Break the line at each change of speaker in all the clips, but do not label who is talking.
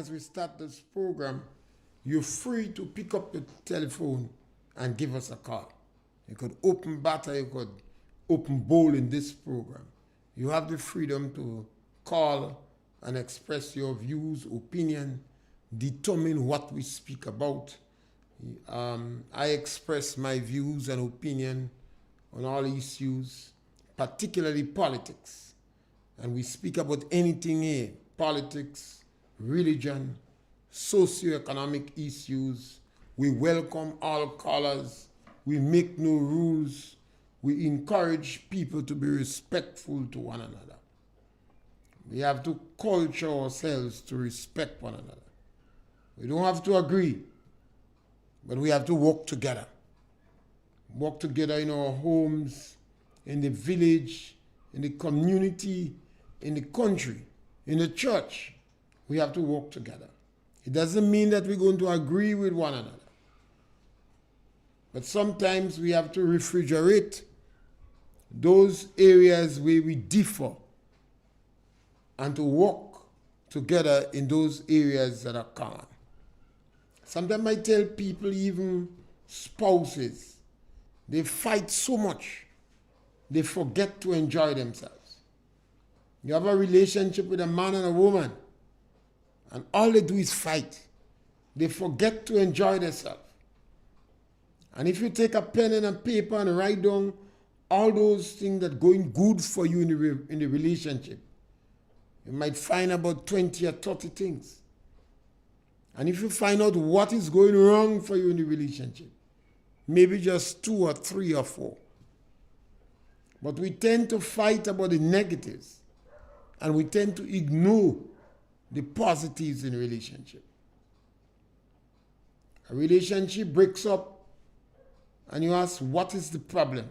as we start this program, you're free to pick up the telephone and give us a call. You could open batter, you could open bowl in this program. You have the freedom to call and express your views, opinion, determine what we speak about. I express my views and opinion on all issues, particularly politics. And we speak about anything here, politics, religion, socioeconomic issues. We welcome all callers. We make no rules. We encourage people to be respectful to one another. We have to culture ourselves to respect one another. We don't have to agree, but we have to work together. Work together in our homes, in the village, in the community, in the country, in the church. We have to work together. It doesn't mean that we're going to agree with one another. But sometimes we have to refrigerate those areas where we differ and to work together in those areas that are common. Sometimes I tell people, even spouses, they fight so much, they forget to enjoy themselves. You have a relationship with a man and a woman, and all they do is fight. They forget to enjoy themselves. And if you take a pen and a paper and write down all those things that are going good for you in the relationship, you might find about 20 or 30 things. And if you find out what is going wrong for you in the relationship, maybe just 2 or 3 or 4. But we tend to fight about the negatives, and we tend to ignore the positives in a relationship. A relationship breaks up, and you ask, what is the problem?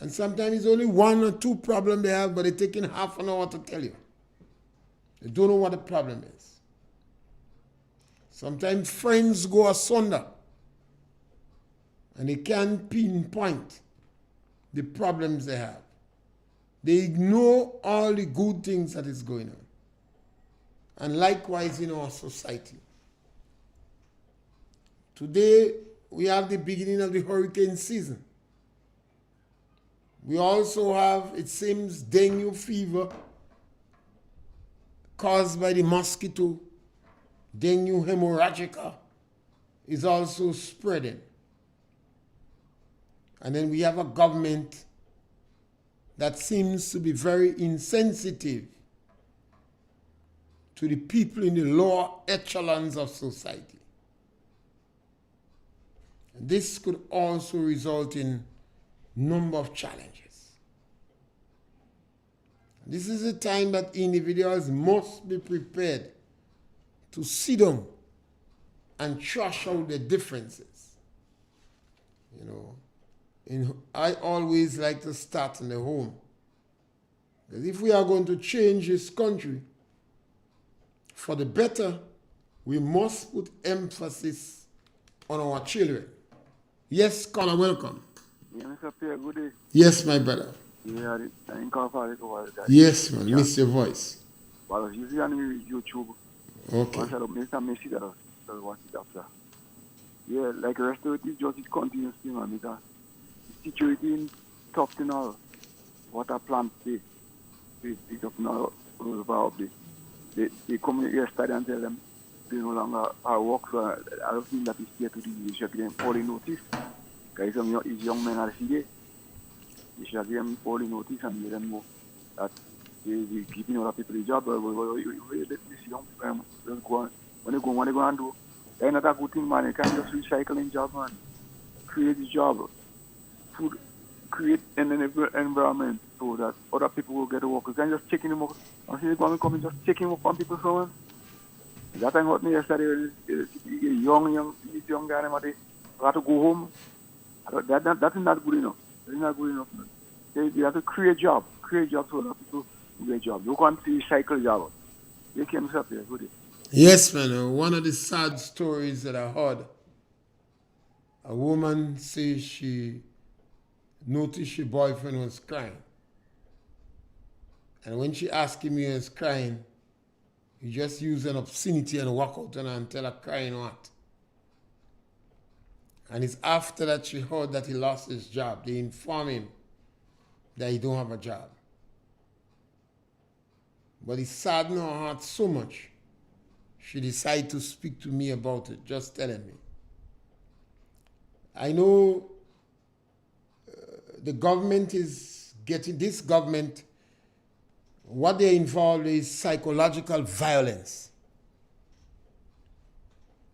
And sometimes it's only 1 or 2 problems they have, but they're taking half an hour to tell you. They don't know what the problem is. Sometimes friends go asunder, and they can't pinpoint the problems they have. They ignore all the good things that is going on. And likewise in our society. Today, we have the beginning of the hurricane season. We also have, it seems, dengue fever caused by the mosquito. Dengue hemorrhagica is also spreading. And then we have a government that seems to be very insensitive to the people in the lower echelons of society. And this could also result in a number of challenges. This is a time that individuals must be prepared to sit down and trash out the differences. I always like to start in the home. Because if we are going to change this country for the better, we must put emphasis on our children. Yes, caller, welcome.
Yeah, Mr. Pierre, good day.
Yes, my brother.
Yeah, I incorporated over that.
Yes, man, miss your voice.
Well, you see on YouTube.
Okay.
Once I look, Mr. Messi, that watch it after. Yeah, like restorative justice continues thing, man, because the situation tough and all. What a plan they tough now over they come yesterday and tell them they no longer are work, so I don't think that is here to the should give them early notice. Because some young men are here. You should give them early notice and let them know that they keeping other people the job. Let this young people just go on. When they go and do, that's not a good thing, man. You can't just recycling job, man. Create the job. Food, create an environment so that other people will get to work. You can't just check them up. I see the government coming just checking up on people, so man. That time happened yesterday. Young guy, they got to go home. That is not good enough. That's not good enough, man. They have to create job so that people get job. You can't recycle job. They came up here, good.
Yes, man. One of the sad stories that I heard, a woman says she noticed her boyfriend was crying. And when she asked him he was crying, He just used an obscenity and walk out on her and tell her crying what. And it's after that she heard that he lost his job. They inform him that he don't have a job. But it saddened her heart so much, she decided to speak to me about it, just telling me. I know the government is getting, this government, what they're involved is psychological violence.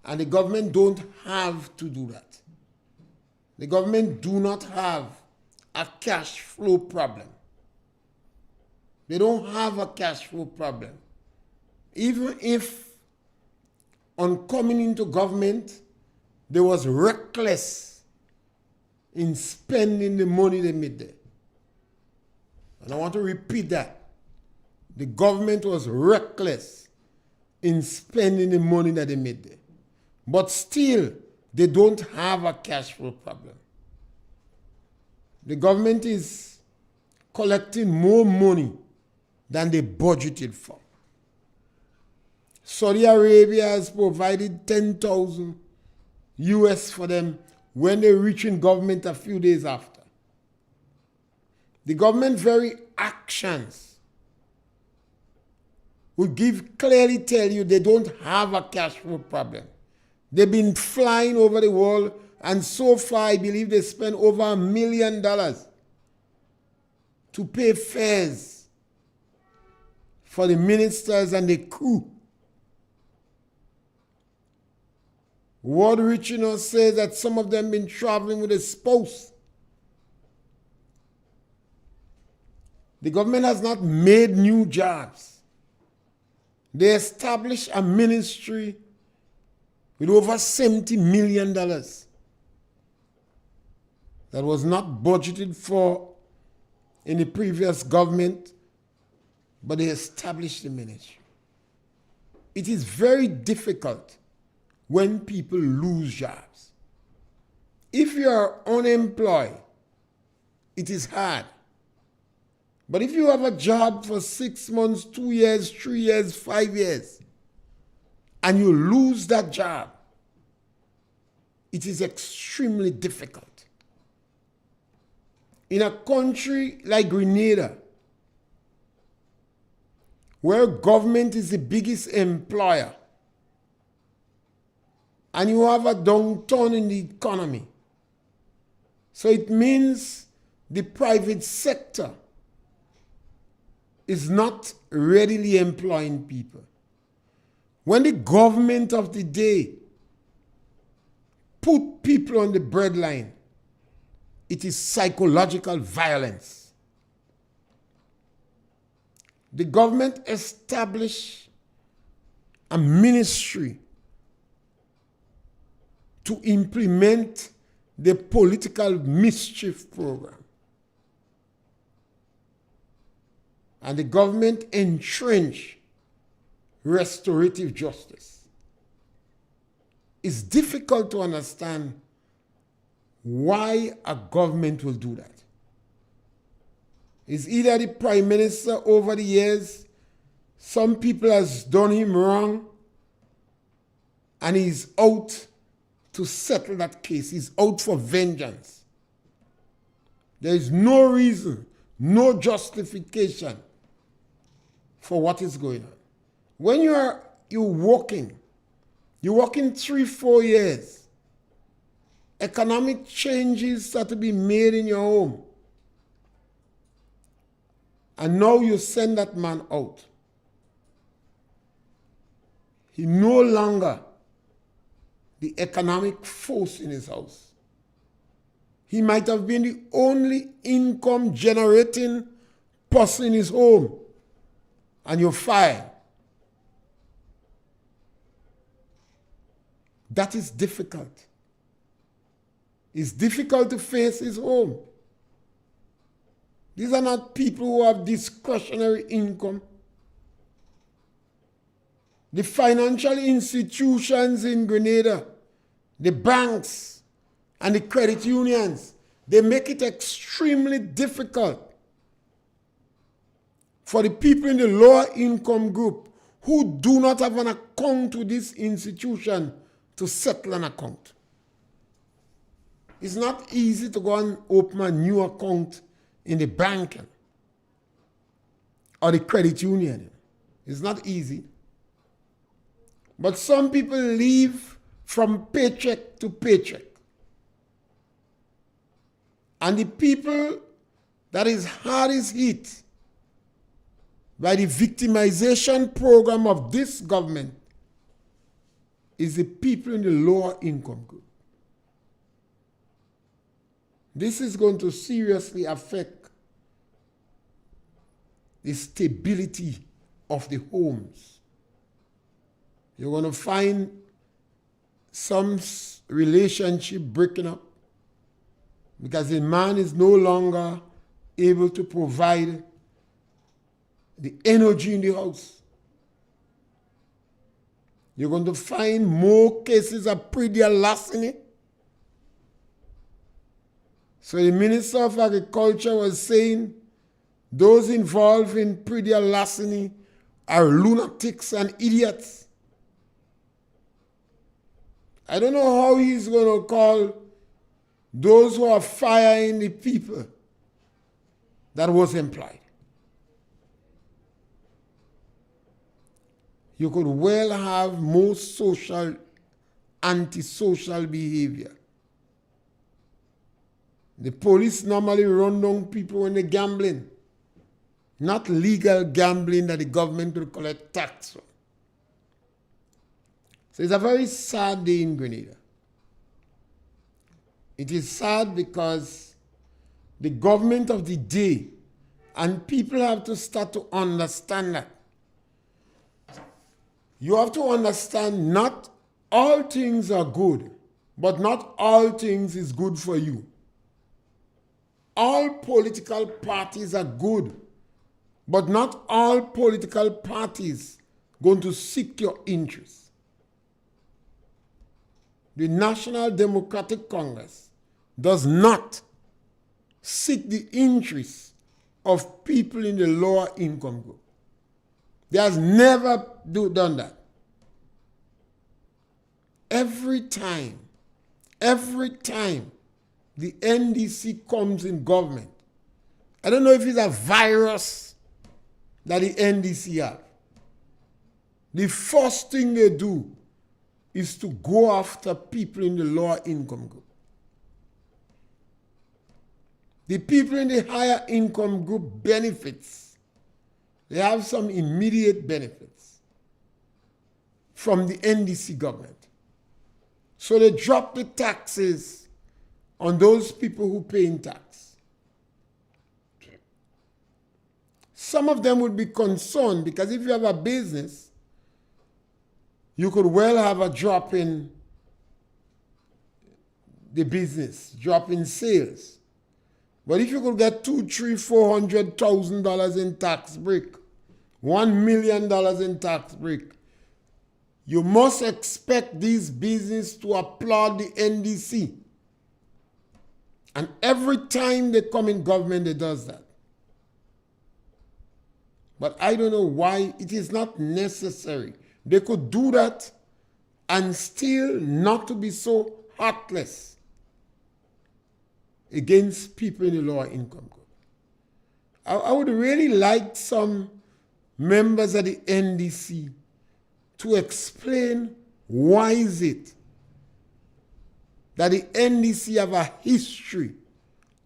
And the government don't have to do that. The government do not have a cash flow problem. They don't have a cash flow problem. Even if on coming into government, they was reckless in spending the money they made there. And I want to repeat that. The government was reckless in spending the money that they made there. But still, they don't have a cash flow problem. The government is collecting more money than they budgeted for. Saudi Arabia has provided 10,000 US for them when they reach in government a few days after. The government very actions will clearly tell you they don't have a cash flow problem. They've been flying over the world, and so far I believe they spent over $1 million to pay fares for the ministers and the crew. Word reaching us says that some of them been traveling with a spouse. The government has not made new jobs. They established a ministry with over $70 million that was not budgeted for in the previous government, but they established the ministry. It is very difficult when people lose jobs. If you are unemployed, it is hard. But if you have a job for 6 months, 2 years, 3 years, 5 years, and you lose that job, it is extremely difficult. In a country like Grenada, where government is the biggest employer, and you have a downturn in the economy, so it means the private sector is not readily employing people. When the government of the day put people on the breadline, it is psychological violence. The government established a ministry to implement the political mischief program. And the government entrenched restorative justice. It's difficult to understand why a government will do that. It's either the prime minister over the years, some people has done him wrong, and he's out to settle that case. He's out for vengeance. There is no reason, no justification for what is going on. When you're working 3-4 years, economic changes start to be made in your home. And now you send that man out. He no longer the economic force in his house. He might have been the only income generating person in his home, and you're fired. That is difficult. It's difficult to face his home. These are not people who have discretionary income. The financial institutions in Grenada, the banks and the credit unions, they make it extremely difficult for the people in the lower income group who do not have an account with this institution to settle an account. It's not easy to go and open a new account in the bank or the credit union. It's not easy. But some people live from paycheck to paycheck. And the people that is hardest hit by the victimization program of this government is the people in the lower income group. This is going to seriously affect the stability of the homes. You're going to find some relationship breaking up because the man is no longer able to provide the energy in the house. You're going to find more cases of predial larceny. So the Minister of Agriculture was saying those involved in predial larceny are lunatics and idiots. I don't know how he's going to call those who are firing the people that was employed. You could well have more social, antisocial behavior. The police normally run down people when they're gambling, not legal gambling that the government will collect tax from. So it's a very sad day in Grenada. It is sad because the government of the day, and people have to start to understand that. You have to understand not all things are good, but not all things is good for you. All political parties are good, but not all political parties going to seek your interests. The National Democratic Congress does not seek the interests of people in the lower income group. They has never done that. Every time the NDC comes in government, I don't know if it's a virus that the NDC have. The first thing they do is to go after people in the lower income group. The people in the higher income group benefits. They have some immediate benefits from the NDC government. So they drop the taxes on those people who pay in tax. Some of them would be concerned because if you have a business, you could well have a drop in the business, drop in sales. But if you could get $200,000, $300,000, $400,000 in tax break, $1 million in tax break, you must expect these businesses to applaud the NDC. And every time they come in government, they does that. But I don't know why it is not necessary. They could do that and still not to be so heartless against people in the lower income group. I would really like some members of the NDC to explain why is it that the NDC have a history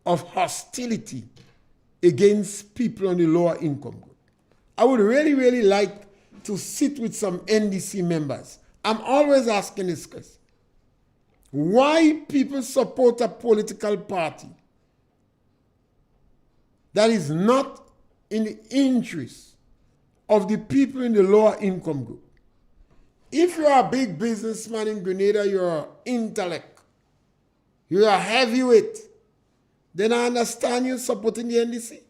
of hostility against people on the lower income group. I would really like to sit with some NDC members. I'm always asking this question. Why people support a political party that is not in the interest of the people in the lower income group? If you're a big businessman in Grenada, you're an intellect, you're a heavyweight, then I understand you supporting the NDC.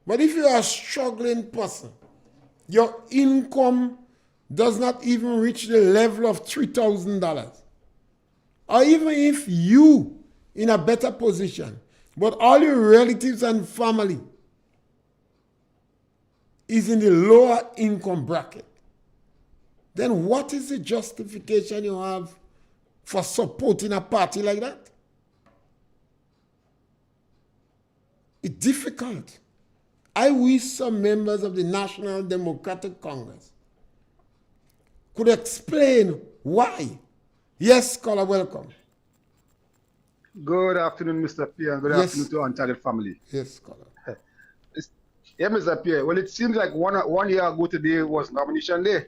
But if you're a struggling person, your income does not even reach the level of $3,000, or even if you in a better position, but all your relatives and family is in the lower income bracket, then what is the justification you have for supporting a party like that? It's difficult. I wish some members of the National Democratic Congress could explain why. Yes, caller, welcome.
Good afternoon, Mr. Pierre, and good afternoon to Untitled family.
Yes, caller.
Yeah, Mr. Pierre. Well, it seems like one year ago today was nomination day.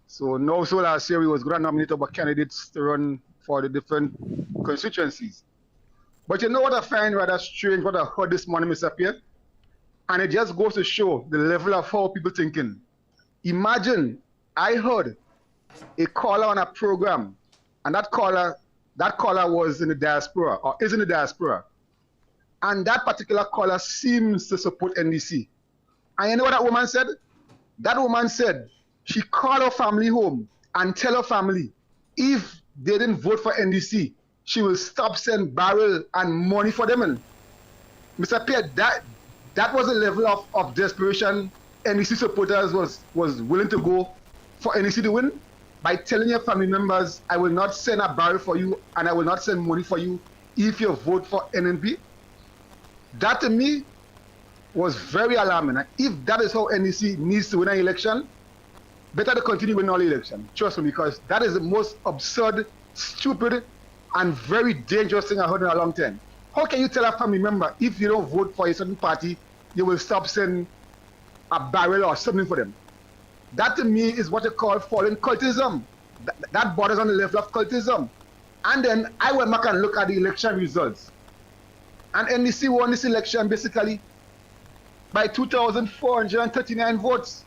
So last year we was going to nominate our candidates to run for the different constituencies. But you know what I find rather strange, what I heard this morning, Mr. Pierre? And it just goes to show the level of how people thinking. Imagine I heard a caller on a program, and that caller was in the diaspora, or is in the diaspora. And that particular caller seems to support NDC. And you know what that woman said? That woman said she called her family home and tell her family if they didn't vote for NDC, she will stop sending barrel and money for them. And Mr. Pierre, that was a level of desperation NDC supporters was willing to go for NDC to win by telling your family members, I will not send a barrel for you and I will not send money for you if you vote for NNP. That to me was very alarming. If that is how NDC needs to win an election, better to continue winning all election. Trust me, because that is the most absurd, stupid, and very dangerous thing I heard in a long time. How can you tell a family member if you don't vote for a certain party, you will stop sending a barrel or something for them? That to me is what you call foreign cultism. That borders on the level of cultism. And then I went back and look at the election results. And NDC won this election basically by 2,439 votes.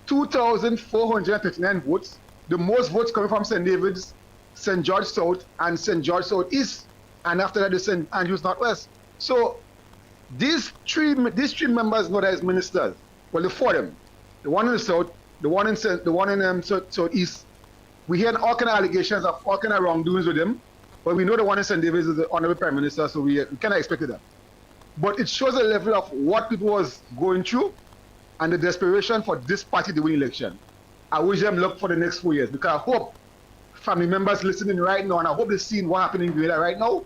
2,439 votes. The most votes coming from St. David's, St. George South, and St. George South East. And after that, the St. Andrews Northwest. So these three members know that as ministers. Well, the four of them. The one in the south, the one in southeast. We hear all kind of allegations of all kind of wrongdoings with them, but we know the one in St. Davis is the honorable prime minister, so we kind of expected that. But it shows a level of what people was going through and the desperation for this party to win election. I wish them luck for the next 4 years, because I hope family members listening right now, and I hope they're seeing what happening in Grenada right now,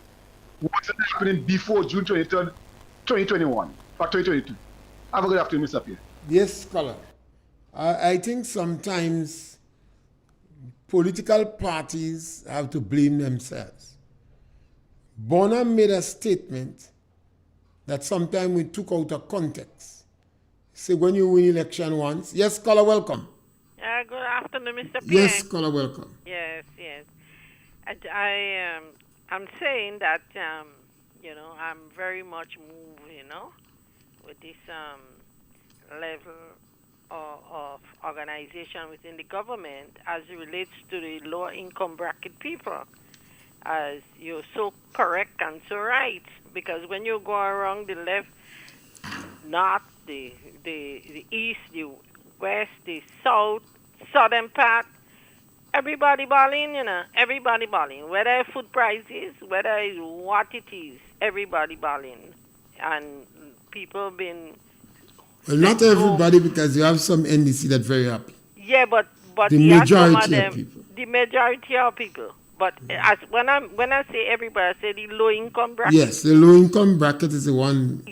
what's happening before June 23rd, 2021 or 2022. Have a good afternoon, Mr. Pierre.
Yes, scholar. I think sometimes political parties have to blame themselves. Bonham made a statement that sometimes we took out of context. Say when you win election once. Yes, caller, welcome.
Good afternoon, Mr. Pierre.
Yes, caller, welcome.
Yes. And I'm saying that, I'm very much moved, with this level of organization within the government as it relates to the lower income bracket people. As you're so correct and so right, because when you go around the left, north, the east, the west, the southern part, everybody balling, everybody balling. Whether food prices, whether it's what it is, everybody balling. And people been...
Well, not everybody, because you have some NDC that very happy.
Yeah, but
the majority of people.
The majority of people. But as when I say everybody, I say the low income bracket.
Yes, the low income bracket is the one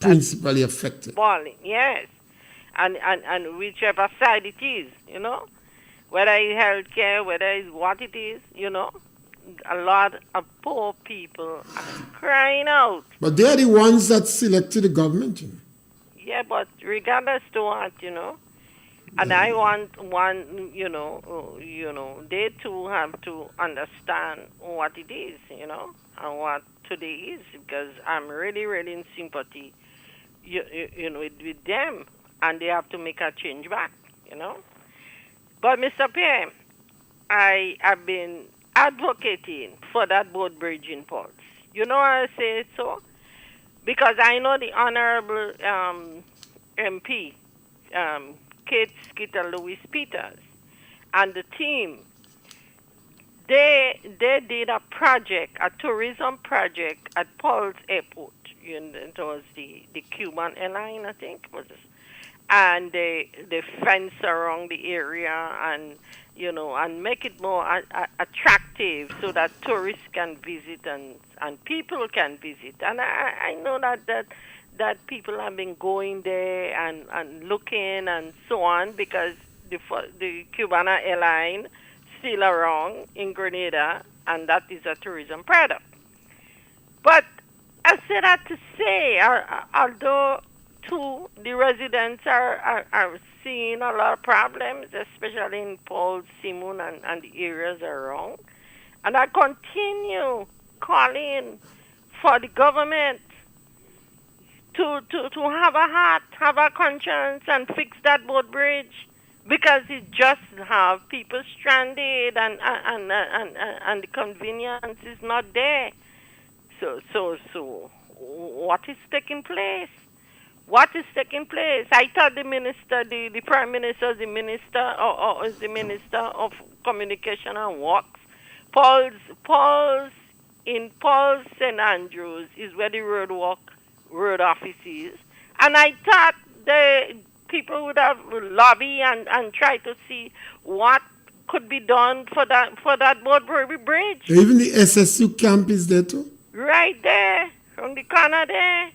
principally affected.
Balling, yes. And whichever side it is, whether it's healthcare, whether it's what it is, a lot of poor people are crying out.
But they are the ones that selected the government,
Yeah, but regardless to what, and I want they too have to understand what it is, and what today is, because I'm really, really in sympathy, with them, and they have to make a change back, But Mr. Pierre, I have been advocating for that boat bridging pulse. You know why I say so? Because I know the Honorable MP, Kate Skeeter Lewis Peters, and the team, they did a project, a tourism project at Paul's Airport. It was the Cuban airline, I think. and they fence around the area, and and make it more attractive so that tourists can visit, and people can visit. And I know that people have been going there and looking and so on, because the Cubana airline still around in Grenada, and that is a tourism product. But I say that to say, although too, the residents are seeing a lot of problems, especially in Paul, Simon, and the areas around. And I continue calling for the government to have a heart, have a conscience, and fix that boat bridge, because it just have people stranded, and the convenience is not there. So, what is taking place? What is taking place? I thought the minister, the prime minister, is the minister, or is the minister of communication and works. In Paul's St. Andrews is where the road office is, and I thought the people would have lobby and try to see what could be done for that Boardbury Bridge.
Even the SSU camp is there too.
Right there, on the corner there.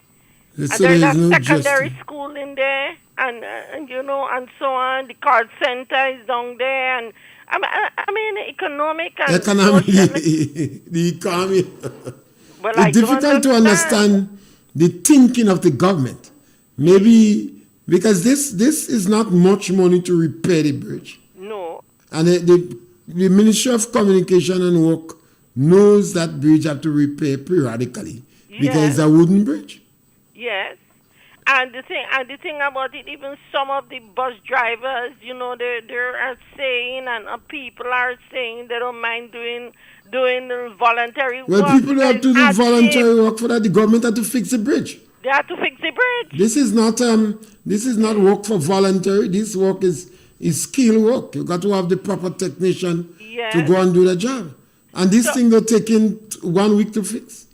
So
and there's a
no
secondary
justice.
school in there, and and so on. The call center is down there, and I mean, economic and
Economy,
social.
the economy.
Well, I
It's
don't
difficult to understand the thinking of the government. Maybe because this is not much money to repair the bridge.
No.
And the Ministry of Communication and Work knows that bridge have to repair periodically because it's a wooden bridge.
Yes. And the thing about it, even some of the bus drivers, they are saying, and people are saying they don't mind doing voluntary work.
Well, people have to do voluntary work for that. The government have to fix the bridge.
They have to fix the bridge.
This is not work for voluntary. This work is skill work. You got to have the proper technician to go and do the job. And this thing will take in 1 week to fix.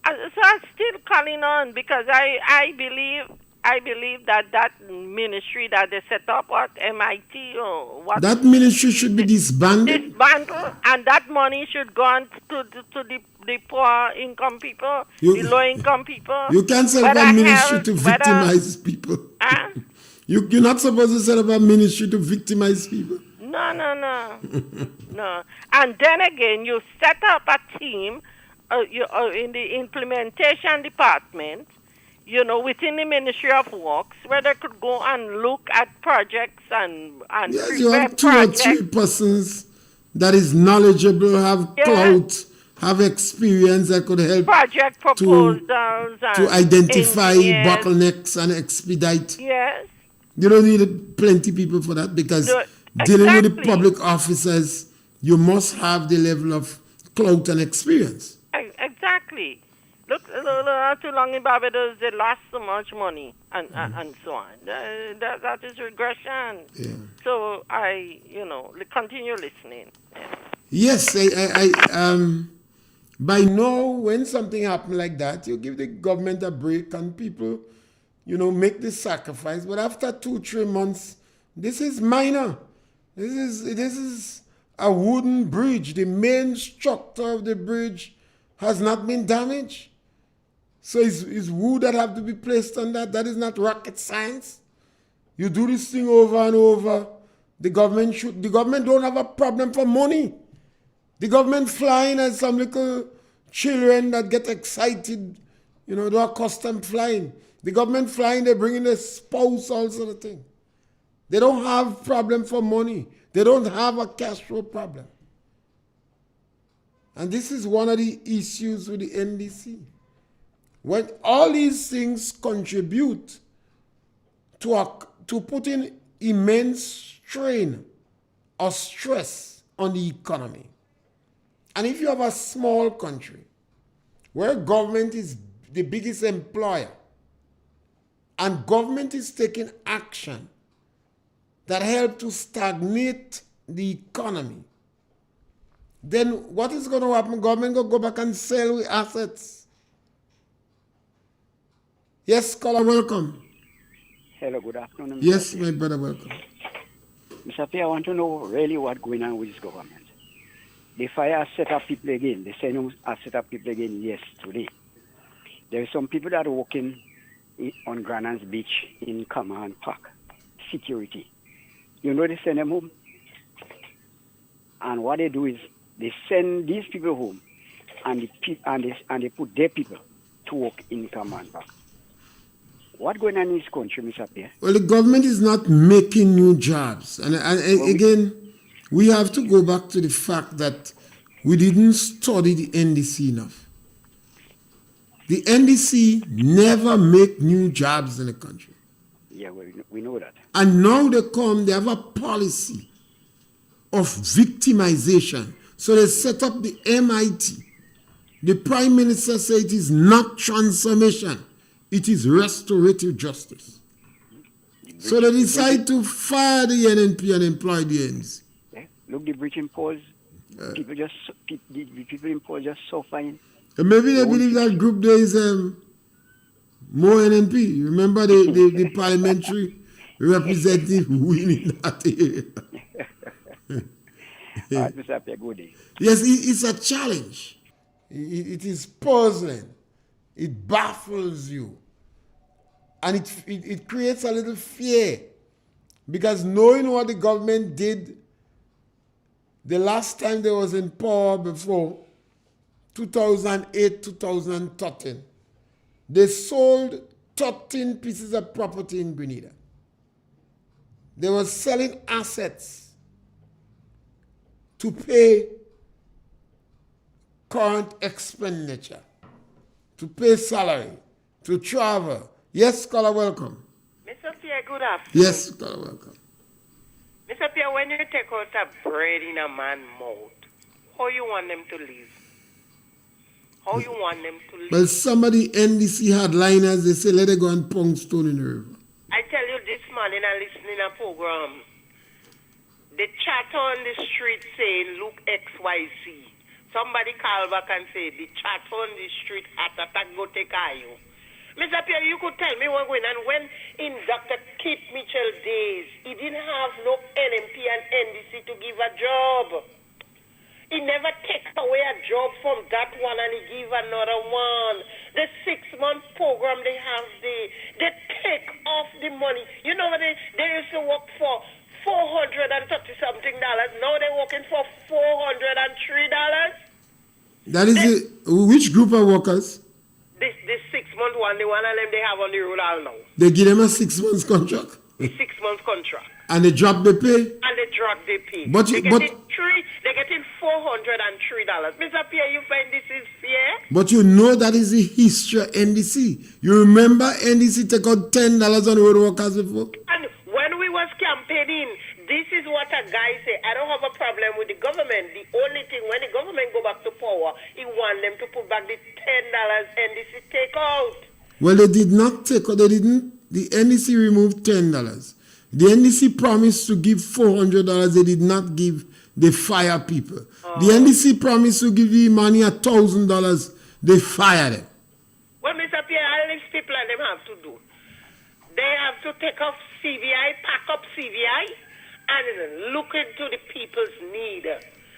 So I'm still calling on, because I believe that ministry that they set up at MIT or what,
that ministry should be disbanded.
And that money should go on to the poor income people, the low income people.
You can't set up a ministry to victimize people. You're not supposed to set up a ministry to victimize people.
No. No. And then again, you set up a team in the implementation department, within the Ministry of Works, where they could go and look at projects and
yes, you have 2 or 3 persons that is knowledgeable, have clout, have experience that could help
project proposals
to identify bottlenecks and expedite.
Yes.
You don't need plenty people for that, because dealing with the public officers, you must have the level of clout and experience.
Exactly. Look, not too long in Barbados, they lost so much money and so on. That is regression.
Yeah.
So I, continue listening. Yeah.
Yes, I by now, when something happens like that, you give the government a break and people, make the sacrifice. But after 2-3 months, this is minor. This is a wooden bridge. The main structure of the bridge has not been damaged. So it's wood that have to be placed on that. That is not rocket science. You do this thing over and over. The government don't have a problem for money. The government flying as some little children that get excited, they're accustomed flying. The government flying, they bring in a spouse, all sort of thing. They don't have problem for money. They don't have a cash flow problem. And this is one of the issues with the NDC. When all these things contribute to putting immense strain or stress on the economy. And if you have a small country where government is the biggest employer and government is taking action that help to stagnate the economy, then what is going to happen? Government going to go back and sell with assets. Yes, caller, welcome.
Hello, good afternoon.
Yes, my brother, welcome.
Mr. Pierre, I want to know really what's going on with this government. The fire set up people again. The Senate has set up people again yesterday. There are some people that are working on Granans Beach in Command Park. Security. You know they send them home? And what they do is they send these people home and they put their people to work in Command Park. What's going on in this country, Mr. Pierre?
Well, the government is not making new jobs. And again, we have to go back to the fact that we didn't study the NDC enough. The NDC never make new jobs in the country.
Yeah, we know that.
And now they have a policy of victimization. So they set up the MIT. The Prime Minister said it is not transformation. It is restorative justice. So they decide to fire the NNP and employ the NDC.
Yeah. Look, the breaching pause. People in pause just suffering.
Maybe they believe that group there is more NNP. You remember the parliamentary representative winning that area.
Mr. Pierre, good day.
Yes, it's a challenge. It is puzzling. It baffles you. And it creates a little fear. Because knowing what the government did the last time they was in power before 2008, 2013, they sold 13 pieces of property in Grenada. They were selling assets to pay current expenditure, to pay salary, to travel. Yes, scholar, welcome.
Mr. Pierre, good afternoon.
Yes, scholar, welcome.
Mr. Pierre, when you take out a bread in a man's mouth, how you want them to live? How you want them to live?
Well, somebody NDC had liners, they say let it go and pong stone in the river.
I tell you this morning, I listening to a program. The chat on the street saying, look XYZ. Somebody call back and say, the chat on the street, attack go take you. Mr. Pierre, you could tell me what's going on. When in Dr. Kit Mitchell days, he didn't have no NMP and NDC to give a job. He never take away a job from that one and he give another one. The 6-month program they have there, they take off the money. You know what they used to work for $430-something. Now they're working for $403.
That is it. Which group of workers?
This 6-month one, the one of them they have on the road all now.
They give them a 6 months contract?
The 6-month contract.
And they drop the pay?
And they drop the pay.
But
they're getting $403. Mr. Pierre, you find this is fair?
But you know that is the history of NDC. You remember NDC take out $10 on road workers before?
And when we was campaigning, this is what a guy say. I don't have a problem with the government. The only thing, when the government go back to power, he want them to put back the $10 NDC take out.
Well, they did not take out. They didn't. The NDC removed $10. The NDC promised to give $400. They did not give the fire people. The NDC promised to give the money $1,000. They fired them.
Well, Mr. Pierre, all these people and them have to do. They have to take off CVI, pack up CVI, and look into the people's need.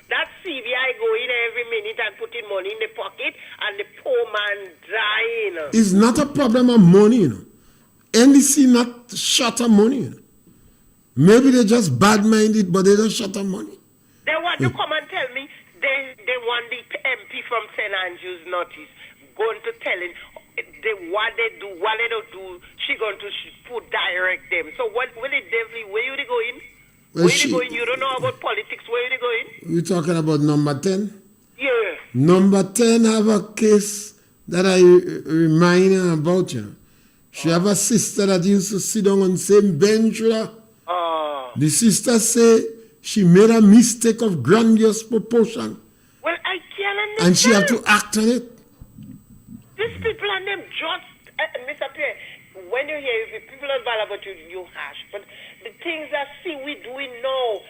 That CVI go in every minute and put in money in the pocket, and the poor man dying.
It's not a problem of money, you know. NDC not short of money, you know. Maybe they just bad-minded, but they don't shut up money.
They want to come and tell me they want the MP from St. Andrews notice, going to tell him what they do, what they don't do, she going to put direct them. So what will it definitely, where you going?
Well,
where you going? You don't know about politics, where you going?
We're talking about number 10?
Yeah.
Number 10 have a case that I remind her about, you know. She have a sister that used to sit down on the same bench with her. The sister say she made a mistake of grandiose proportion.
Well, I can't understand.
And she have to act on it.
These people and them just, Mr. Pierre, when you hear if people are bad about you, you harsh. But the things that we doing now,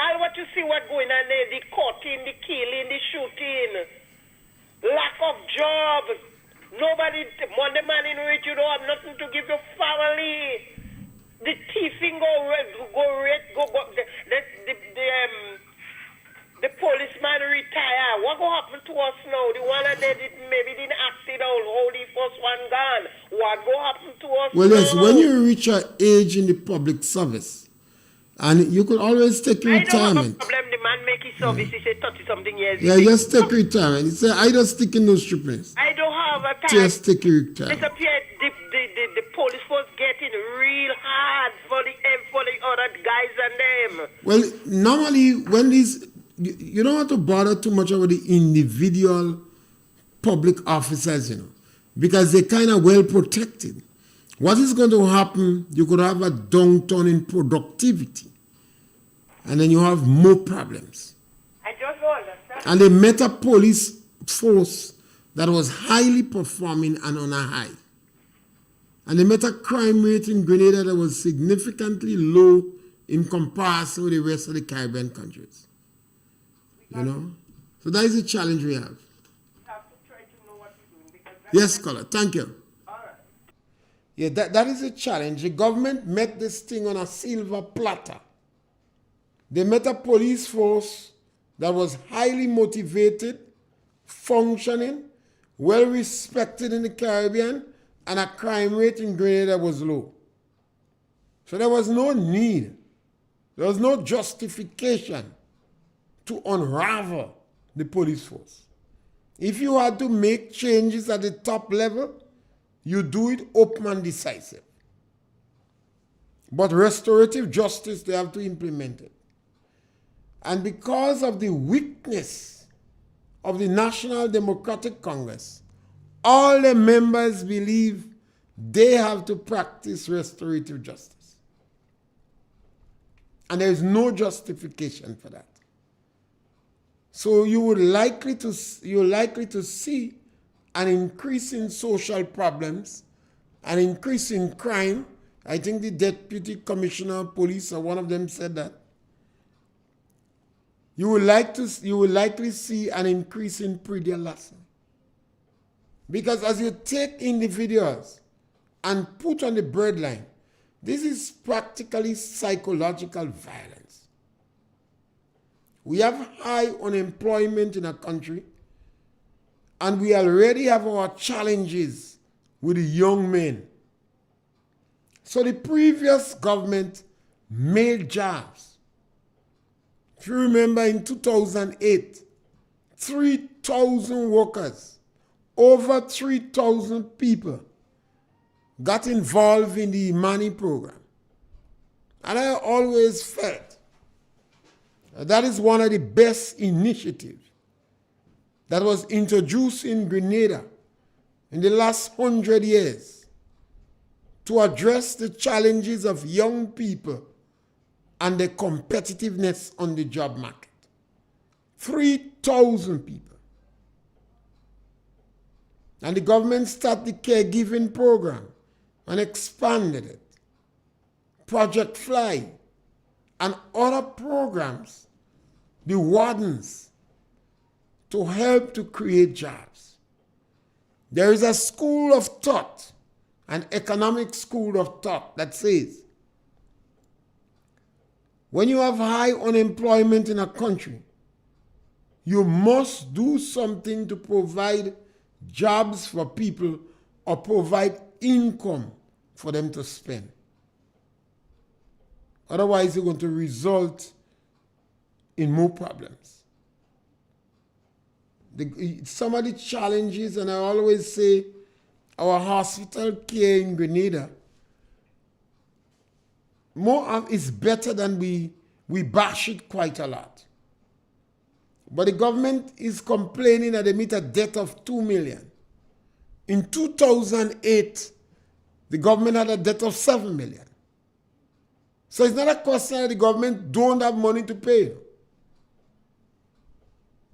all what you see what going on there, the cutting, the killing, the shooting, lack of jobs, nobody, Monday morning rich, you don't have nothing to give your family. the thieving the policeman retire. What go happen to us now? The one that maybe didn't act it out. How the first one gone? What go happen to us
Well, yes,
now?
when you reach an age in the public service, and you could always take your
I don't have a
retirement.
problem. The man make his service. He said 30-something years.
Yeah, just take retirement. He said, I just stick in those strippings.
I don't have a time.
Just take your retirement.
Mr. Pierre, the police was getting real hard for the other guys and them.
Well, normally when these, you don't have to bother too much about the individual public officers, because they're kind of well protected. What is going to happen, you could have a downturn in productivity, and then you have more problems.
I just don't understand.
And they met a police force that was highly performing and on a high. And they met a crime rate in Grenada that was significantly low in comparison with the rest of the Caribbean countries. So that is a challenge we have.
We have to try to know what we're doing because
Yes, caller, thank you. Yeah, that is a challenge. The government met this thing on a silver platter. They met a police force that was highly motivated, functioning, well respected in the Caribbean, and a crime rate in Grenada was low. So there was no need, there was no justification to unravel the police force. If you had to make changes at the top level, you do it open and decisive. But restorative justice, they have to implement it. And because of the weakness of the National Democratic Congress, all the members believe they have to practice restorative justice. And there is no justification for that. So you're likely to see an increase in social problems, an increase in crime. I think the Deputy Commissioner of Police or one of them said that. You will likely see an increase in predialation. Because as you take individuals and put on the breadline, this is practically psychological violence. We have high unemployment in our country, and we already have our challenges with the young men. So the previous government made jobs. If you remember in 2008, 3,000 workers, over 3,000 people got involved in the money program. And I always felt that is one of the best initiatives that was introduced in Grenada in the last 100 years to address the challenges of young people and the competitiveness on the job market. 3,000 people. And the government started the caregiving program and expanded it. Project Fly and other programs, the wardens, to help to create jobs. There is a school of thought, an economic school of thought that says, when you have high unemployment in a country, you must do something to provide jobs for people or provide income for them to spend. Otherwise, you're going to result in more problems. Some of the challenges, and I always say, our hospital care in Grenada, is better than we bash it quite a lot. But the government is complaining that they meet a debt of 2 million. In 2008, the government had a debt of 7 million. So it's not a question that the government don't have money to pay.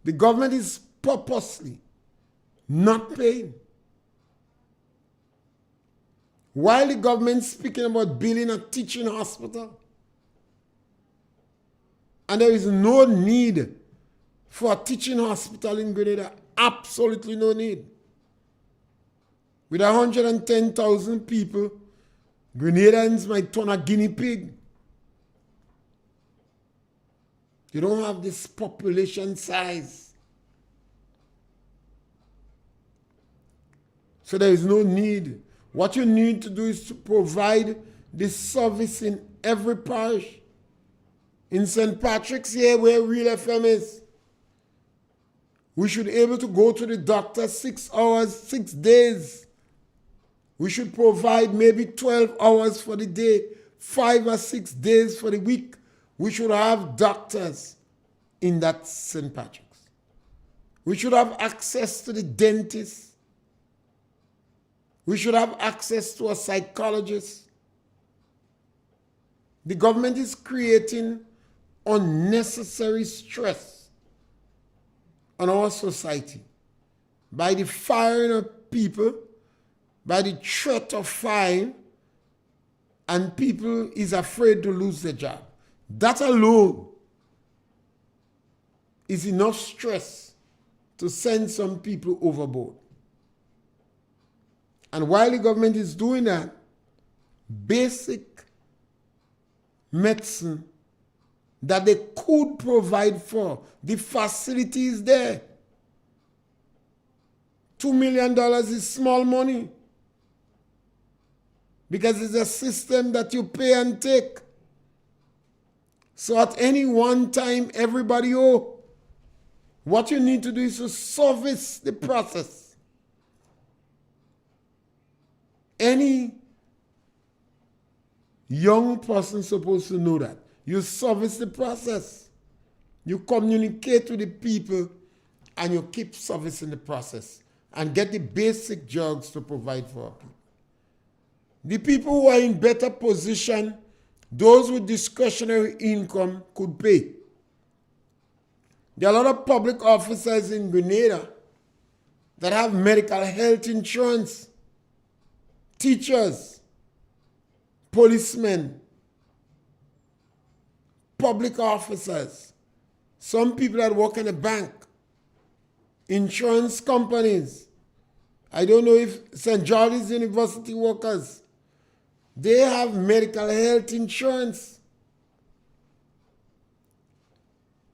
The government is purposely not paying. While the government is speaking about building a teaching hospital, and there is no need for a teaching hospital in Grenada, absolutely no need. With 110,000 people, Grenadians might turn a guinea pig. You don't have this population size. So there is no need. What you need to do is to provide this service in every parish. In St. Patrick's here, where RealFM is, we should be able to go to the doctor 6 hours, 6 days. We should provide maybe 12 hours for the day, 5 or 6 days for the week. We should have doctors in that St. Patrick's. We should have access to the dentist. We should have access to a psychologist. The government is creating unnecessary stress on our society by the firing of people, by the threat of fine, and people is afraid to lose their job. That alone is enough stress to send some people overboard. And while the government is doing that, basic medicine that they could provide for, the facility is there. $2 million is small money because it's a system that you pay and take. So at any one time, everybody owe. What you need to do is to service the process. Any young person is supposed to know that. You service the process. You communicate with the people and you keep servicing the process and get the basic drugs to provide for our people. The people who are in better position, those with discretionary income, could pay. There are a lot of public officers in Grenada that have medical health insurance. Teachers, policemen, public officers, some people that work in a bank, insurance companies. I don't know if St. George's University workers, they have medical health insurance.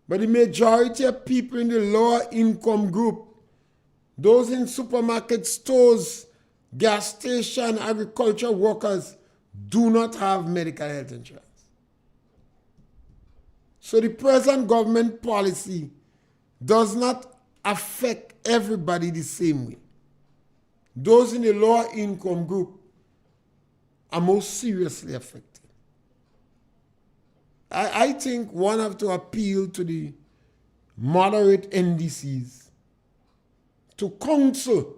But the majority of people in the lower income group, those in supermarket stores, gas station, agriculture workers, do not have medical health insurance. So the present government policy does not affect everybody the same way. Those in the lower income group are most seriously affected. I think one have to appeal to the moderate NDCs to counsel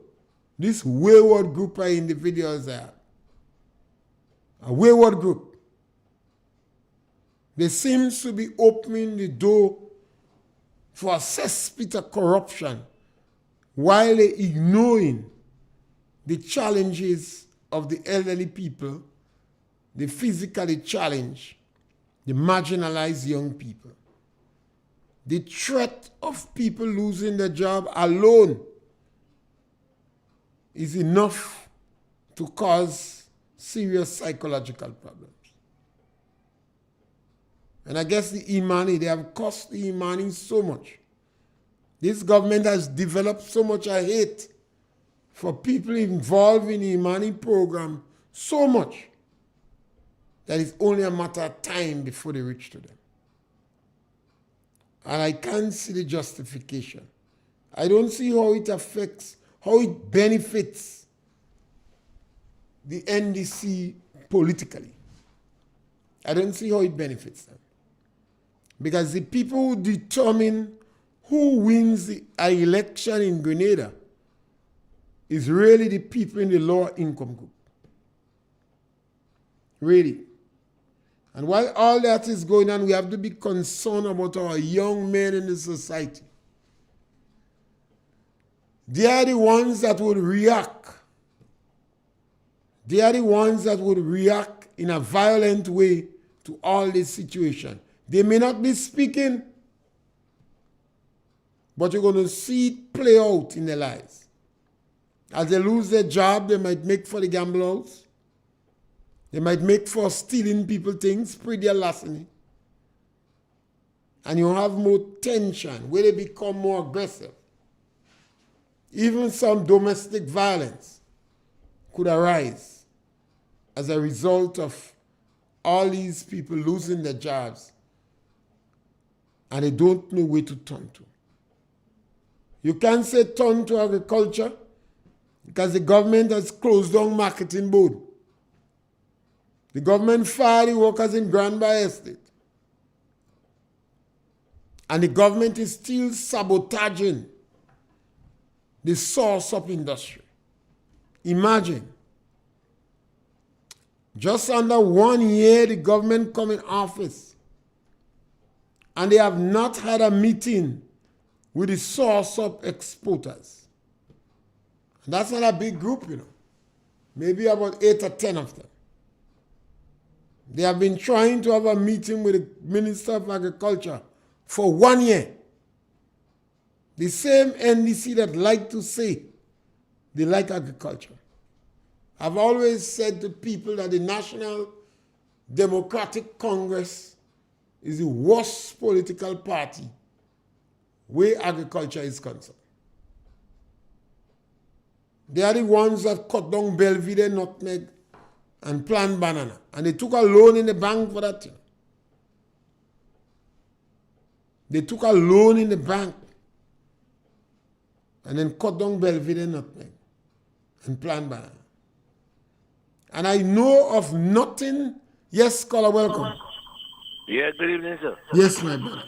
this wayward group of individuals there. A wayward group. They seem to be opening the door for a cesspit of corruption while they ignoring the challenges of the elderly people, the physically challenged, the marginalized young people. The threat of people losing their job alone is enough to cause serious psychological problems. And I guess the Imani, they have cost the Imani so much. This government has developed so much hate for people involved in the Imani program, so much that it's only a matter of time before they reach to them. And I can't see the justification. I don't see how it affects, how it benefits the NDC politically. I don't see how it benefits them. Because the people who determine who wins the election in Grenada is really the people in the lower income group. Really. And while all that is going on, we have to be concerned about our young men in the society. They are the ones that would react. They are the ones that would react in a violent way to all this situation. They may not be speaking, but you're going to see it play out in their lives. As they lose their job, they might make for the gamble house. They might make for stealing people things, spread their larceny. And you have more tension, where they become more aggressive. Even some domestic violence could arise as a result of all these people losing their jobs and they don't know where to turn to. You can't say turn to agriculture because the government has closed down marketing board. The government fired the workers in Grand Bay Estate. And the government is still sabotaging the source of industry. Imagine, just under 1 year the government come in office and they have not had a meeting with the source of exporters. And that's not a big group, Maybe about 8 or 10 of them. They have been trying to have a meeting with the Minister of Agriculture for 1 year. The same NDC that like to say they like agriculture. I've always said to people that the National Democratic Congress is the worst political party where agriculture is concerned. They are the ones that cut down Belvedere, nutmeg, and plant banana. And they took a loan in the bank for that. They took a loan in the bank and then cut down Belvedere, nutmeg, and plant banana. And I know of nothing. Yes, scholar, welcome.
Yeah, good evening, sir.
Yes, my brother.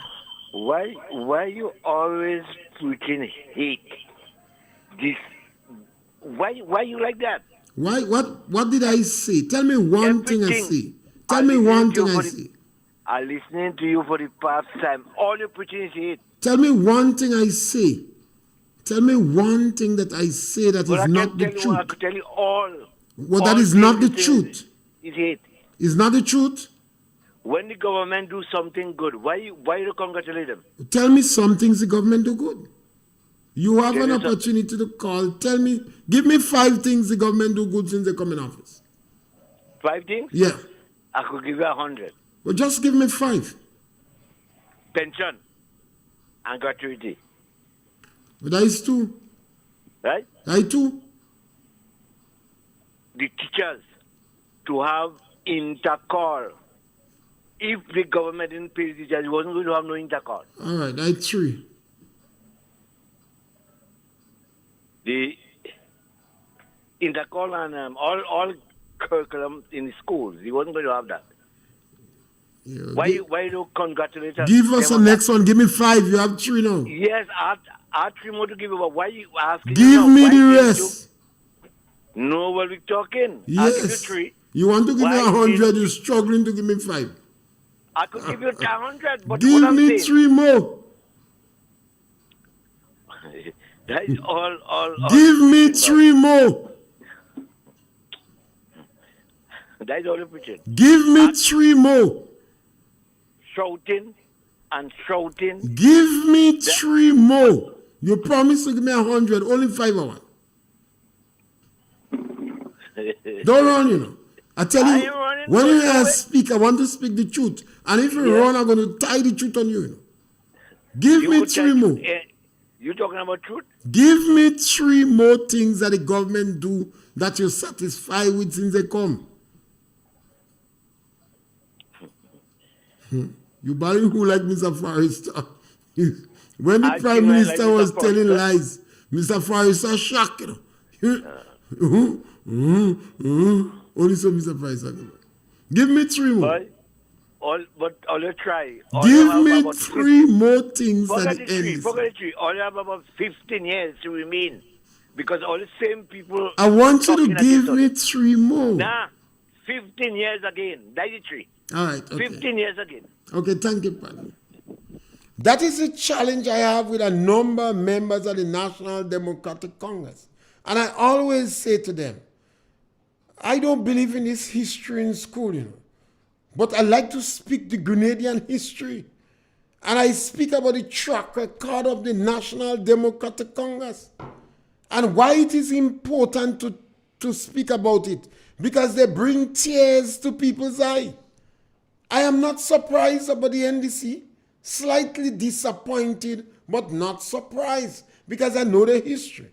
Why you always preaching hate? This why you like that?
Why? What did I say? Tell me one thing I say. Tell me one thing I say.
I'm listening to you for the past time. All you're preaching is hate.
Tell me one thing I say. Tell me one thing that I say that is not the truth.
I could tell you all.
Well, that is not the truth.
It's hate.
It's not the truth.
When the government do something good, why you congratulate them?
Tell me some things the government do good. You have an opportunity to call. Tell me, give me 5 things the government do good since they come in office.
5 things?
Yeah.
I could give you 100.
Well, just give me 5.
Pension and gratuity.
But that is 2.
Right?
That is 2.
The teachers to have intercall. If the government didn't pay the teachers, it wasn't going to have no intercall.
All right, that is 3.
The intercall and all curriculum in the schools, he wasn't going to have that.
Yeah,
Why you congratulate us?
Give us the next one. Give me 5. You have 3 now.
Yes, I have 3 more to give you, but why you asking?
Give me the rest.
No, well, we're talking.
Yes.
I'll give you 3.
You want to give me 100, you're struggling to give me 5.
I could give you 100, but
give
what I'm
me
saying,
3 more.
that is all.
Give me 3 more.
That is all you're preaching.
Give me 3 more.
Shouting and shouting.
Give me 3 more. You promised to give me 100, only 5 I want. Don't run, I tell you, when you speak, I want to speak the truth. And if you run, I'm going to tie the truth on you. Give me 3 more.
You talking about truth?
Give me 3 more things that the government do that you're satisfied with since they come. You buying who like Mr. Forrester? When the Prime Minister was telling lies, Mr. Forrester shocked. Only so Mr. Forrester. Give me 3 more.
But all you try.
Give me 3 more things that the end.
Forget the 3. All you have about 15 years to remain. Because all the same people.
I want you to give me 3 more.
Nah, 15 years again. That's the 3.
All right. Okay.
15 years again.
Okay, thank you, Padre. That is a challenge I have with a number of members of the National Democratic Congress. And I always say to them, I don't believe in this history in school, but I like to speak the Grenadian history. And I speak about the track record of the National Democratic Congress and why it is important to to speak about it because they bring tears to people's eyes. I am not surprised about the NDC, slightly disappointed, but not surprised because I know the history.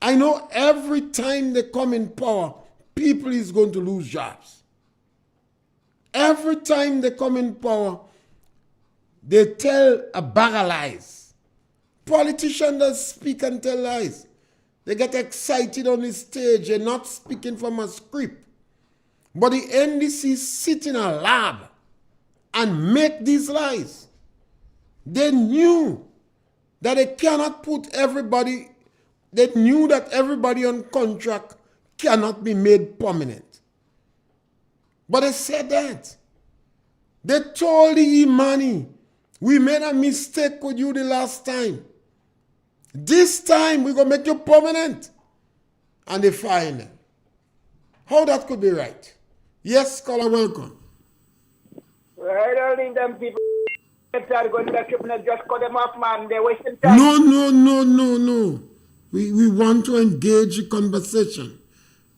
I know every time they come in power, people is going to lose jobs. Every time they come in power, they tell a bag of lies. Politicians that speak and tell lies. They get excited on the stage. They're not speaking from a script. But the NDC sit in a lab and make these lies. They knew that they cannot put everybody, they knew that everybody on contract cannot be made permanent. But they said that. They told the Imani, we made a mistake with you the last time. This time we're going to make you permanent. And they fired them. How that could be right? Yes, caller, welcome.
I don't think them people are going to just cut them off, man. They're wasting time.
No. We want to engage the conversation.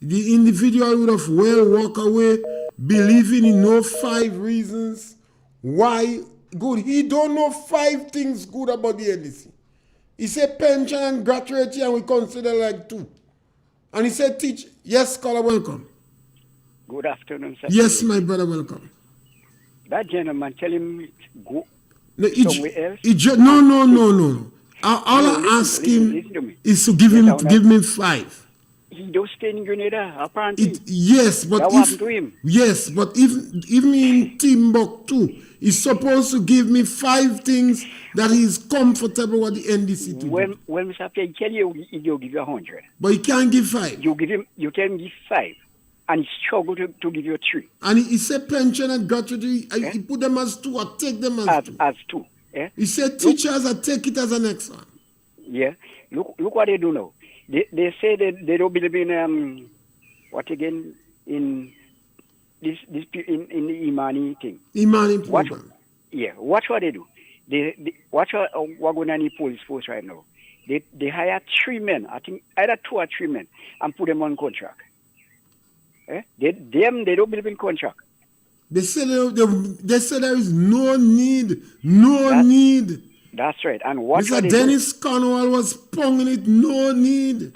The individual would have well walk away believing in no 5 reasons why good. He don't know 5 things good about the NDC. He said pension and gratuity and we consider like 2. And he said teach. Yes, caller, welcome.
Good afternoon, sir.
Yes, my brother, welcome.
That gentleman, tell him go
somewhere else. No. All I ask him is to give me 5.
He don't stay in Grenada, apparently.
Yes, but
that happened to him.
Yes, but if me in Timbuktu, he's supposed to give me 5 things that he's comfortable with the NDC to do.
Well, Mr. Pierre, tell you he'll give you 100.
But he can't give 5.
You tell him give 5. And he struggled to give you 3.
And he said pension and gratuity, he put them as 2 or take them as 2.
As 2. Yeah?
He said teachers I take it as an next one.
Yeah. Look what they do now. They say that they don't believe in what again in this in the Imani thing.
Imani program.
Watch what they do. They watch what going on in the police force right now. They hire 3 men, I think either 2 or 3 men, and put them on contract. They don't believe in contract.
They say there is no need.
That's right. And what
Mr. Dennis Cornwall was ponging it, no need.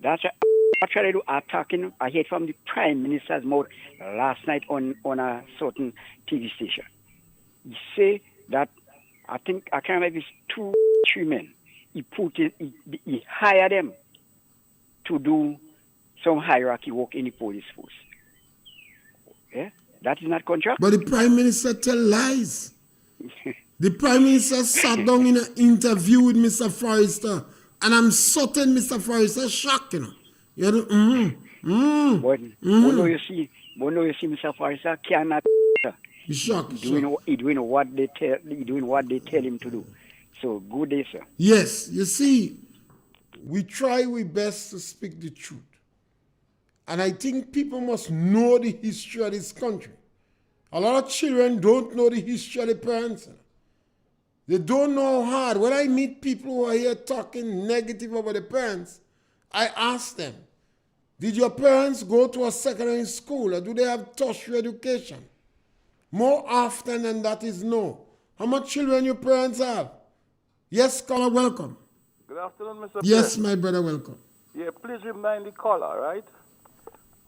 That's right. What should I do? Attacking, I heard from the Prime Minister's mouth last night on a certain TV station. He say that, I can't remember if it's 2, 3 men. He hired them to do some hierarchy work in the police force. Yeah? That is not contract.
But the Prime Minister tell lies. The Prime Minister sat down in an interview with Mr. Forrester, and I'm certain Mr. Forrester shocked, you know.
But no, you see, Mr. Forrester cannot.
He's shocked.
He doing what they tell him to do. So good day, sir.
Yes, you see, we try our best to speak the truth. And I think people must know the history of this country. A lot of children don't know the history of the parents. They don't know how hard. When I meet people who are here talking negative about the parents, I ask them, did your parents go to a secondary school or do they have tertiary education? More often than that is no. How much children your parents have? Yes, caller, welcome.
Good afternoon, Mr.
Yes,
Pierre.
my brother, welcome.
Yeah, please remind the caller, right,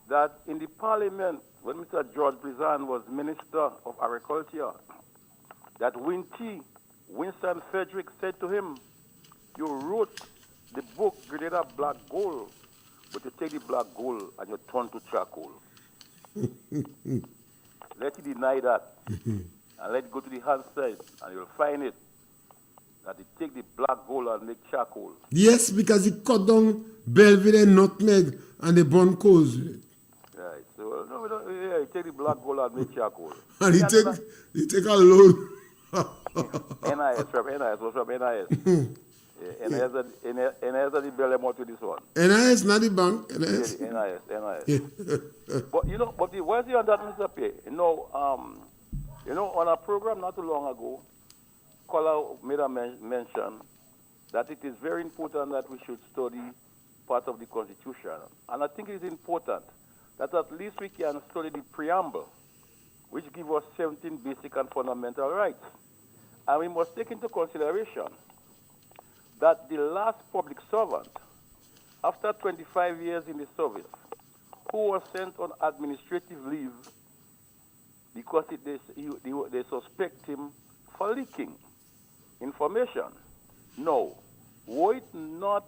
that in the parliament, when Mr. George Brizan was Minister of Agriculture, that Winston Frederick said to him, you wrote the book Grenada Black Gold, but you take the black gold and you turn to charcoal. Let you deny that and let it go to the hand side and you'll find it. That they take the black gold and make charcoal.
Yes, because he cut down Belvedere nutmeg and they burn coals with it.
Right. So no, we don't, yeah, you take the black gold and make charcoal.
And he take a load.
NIS, what's up, NIS? NIS are the belly to this one.
NIS, not the bank. NIS.
NIS. But you know, where's the on that, Mr. P? You know, on a program not too long ago, caller made a mention that it is very important that we should study part of the Constitution. And I think it is important that at least we can study the preamble, which gives us 17 basic and fundamental rights. And we must take into consideration that the last public servant, after 25 years in the service, who was sent on administrative leave because they suspect him for leaking information. No, were it not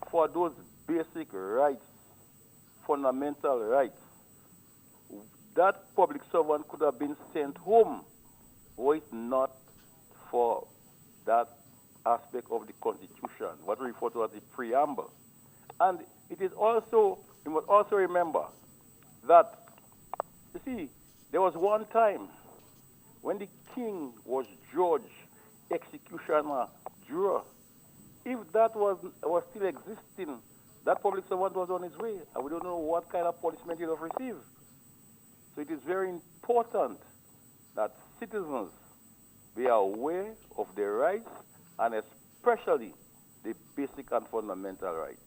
for those basic rights, fundamental rights, that public servant could have been sent home were it not for that aspect of the Constitution, what we refer to as the preamble. And it is also, you must also remember that, you see, there was one time when the king was judge, executioner, juror. If that was still existing, that public servant was on his way, and we don't know what kind of punishment he would have received. So it is very important that citizens be aware of their rights, and especially the basic and fundamental rights.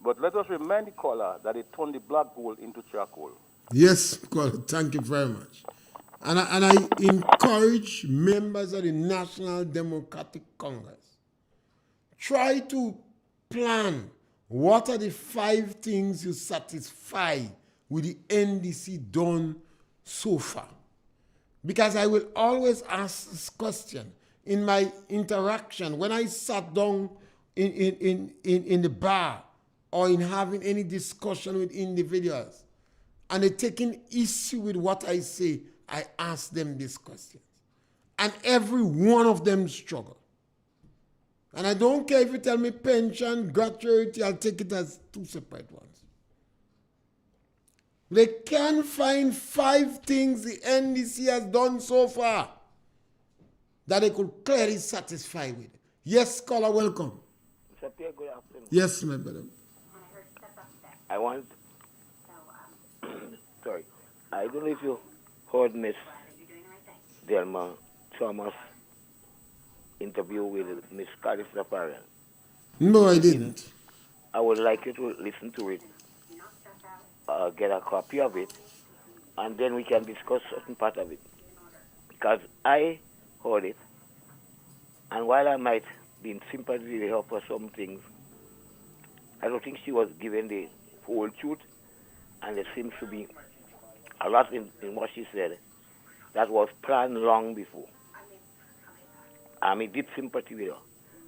But let us remind the caller that they turned the black gold into charcoal.
Yes, caller, thank you very much. And I encourage members of the National Democratic Congress, try to plan what are the 5 things you satisfy with the NDC done so far. Because I will always ask this question in my interaction when I sat down in the bar or in having any discussion with individuals and they're taking issue with what I say, I ask them these questions. And every one of them struggle. And I don't care if you tell me pension, gratuity, I'll take it as 2 separate ones. They can find 5 things the NDC has done so far that they could clearly satisfy with. Yes, caller, welcome.
Mr. Pierre, good afternoon.
Yes, my brother.
I want, sorry, I don't know if you heard Miss Delma Thomas interview with Miss Carrie Saparian.
No, I didn't.
I would like you to listen to it, get a copy of it, and then we can discuss certain part of it. Because I heard it, and while I might be in sympathy with her for some things, I don't think she was given the whole truth, and there seems to be a lot in what she said that was planned long before. I mean, deep sympathy with her,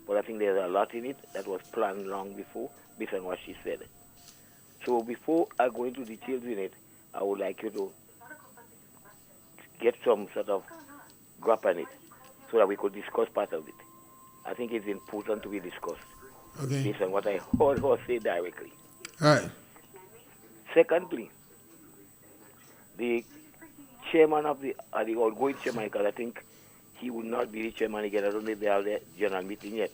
but I think there's a lot in it that was planned long before, based on what she said. So before I go into details in it, I would like you to get some sort of grip on it so that we could discuss part of it. I think it's important to be discussed,
okay,
based on what I heard her say directly.
All right.
Secondly, the chairman of the outgoing chairman, because I think he will not be the chairman again. I don't know if they have the general meeting yet.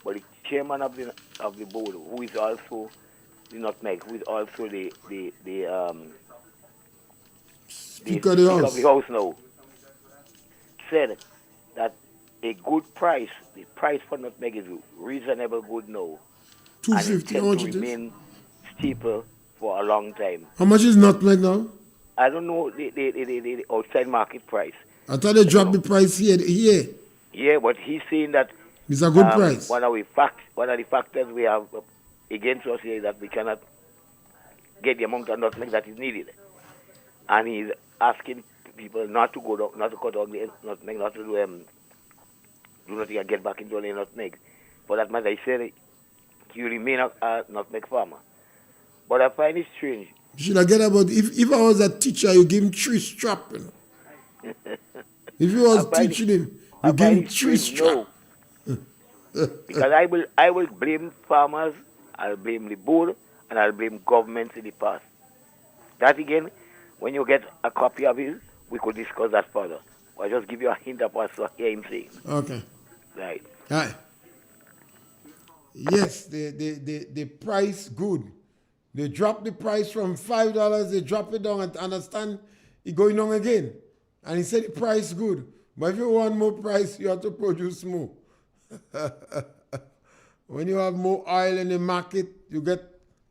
But the chairman of the board, who is also the nutmeg, who is also the
Speaker of the
House now, said that a good price, the price for nutmeg is reasonable good now.
$2.50,
and it tends to remain steeple for a long time.
How much is nutmeg now?
I don't know the outside market price.
I thought they dropped the price here.
Yeah, but he's saying that
it's a good price.
One of the factors we have against us here is that we cannot get the amount of nutmeg that is needed. And he's asking people not to go down, not to cut down the nutmeg, not to do nothing and get back into the nutmeg. For that matter, he said he will remain a nutmeg farmer. But I find it strange.
Should I get about if I was a teacher, you give him 3 straps. You know? If you was teaching him, you give him 3 straps.
Because I will blame farmers, I'll blame the board, and I'll blame governments in the past. That again, when you get a copy of it, we could discuss that further. I'll just give you a hint of what I hear him saying.
Okay.
Right.
Right. Yes, the price good. They drop the price from $5, they drop it down, and understand it going down again. And he said the price good. But if you want more price, you have to produce more. when you have more oil in the market, you get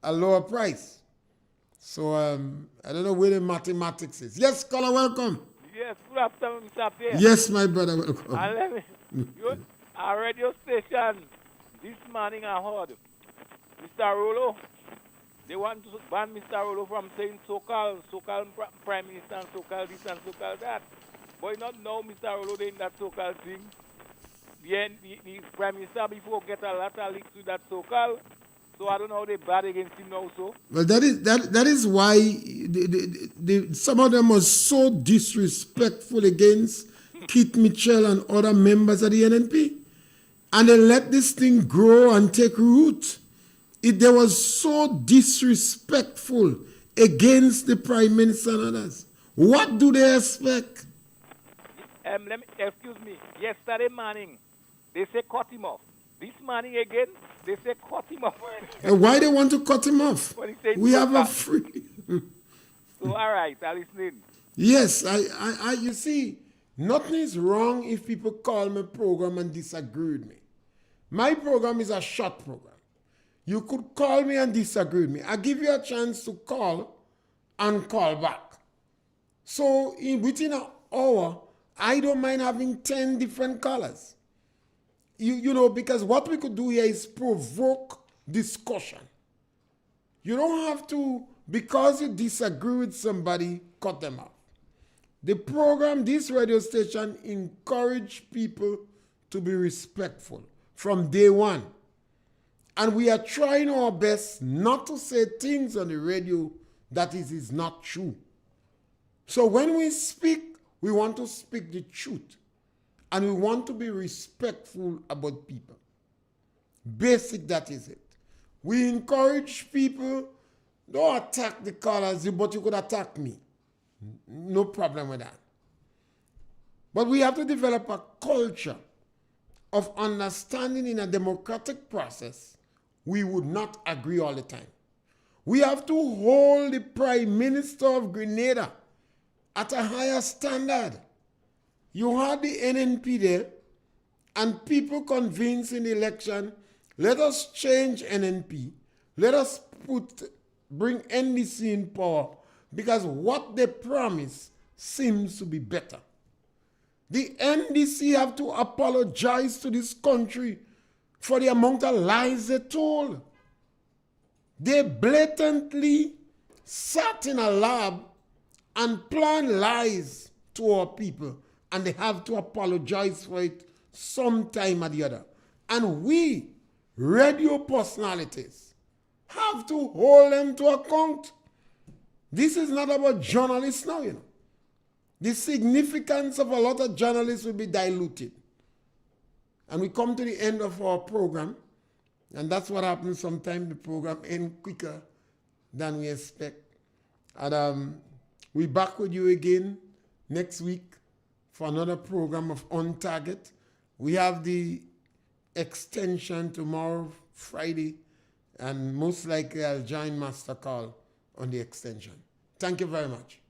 a lower price. So I don't know where the mathematics is. Yes, caller, welcome.
Yes, good afternoon, Mr. Pierre.
Yes, my brother, welcome.
And let me, our radio station this morning I heard Mr. Rolo, they want to ban Mr. Rolo from saying so-called Prime Minister and so-called this and so-called that. But you not know Mr. Rolo doing that so-called thing. The Prime Minister before get a lot of links with that so-called. So I don't know how they bad against him now, so.
Well, that is why some of them are so disrespectful against Keith Mitchell and other members of the NNP. And they let this thing grow and take root. They were so disrespectful against the Prime Minister and others. What do they expect?
Excuse me. Yesterday morning, they say cut him off. This morning again, they say cut him off.
And why they want to cut him off? We have a free.
So all right, I'm listening.
Yes, I you see, nothing is wrong if people call my program and disagree with me. My program is a short program. You could call me and disagree with me. I give you a chance to call and call back. So within an hour, I don't mind having 10 different callers. You know, because what we could do here is provoke discussion. You don't have to, because you disagree with somebody, cut them off. The program, this radio station, encourage people to be respectful from day one. And we are trying our best not to say things on the radio that is not true. So when we speak, we want to speak the truth. And we want to be respectful about people. Basic, that is it. We encourage people, don't attack the callers, but you could attack me. No problem with that. But we have to develop a culture of understanding in a democratic process. We would not agree all the time. We have to hold the Prime Minister of Grenada at a higher standard. You had the NNP there, and people convinced in the election, let us change NNP. Let us bring NDC in power, because what they promise seems to be better. The NDC have to apologize to this country for the amount of lies they told. They blatantly sat in a lab and planned lies to our people. And they have to apologize for it sometime or the other. And we, radio personalities, have to hold them to account. This is not about journalists now, you know. The significance of a lot of journalists will be diluted. And we come to the end of our program, and that's what happens sometimes. The program ends quicker than we expect. And we're back with you again next week for another program of On Target. We have the extension tomorrow, Friday, and most likely I'll join Master Call on the extension. Thank you very much.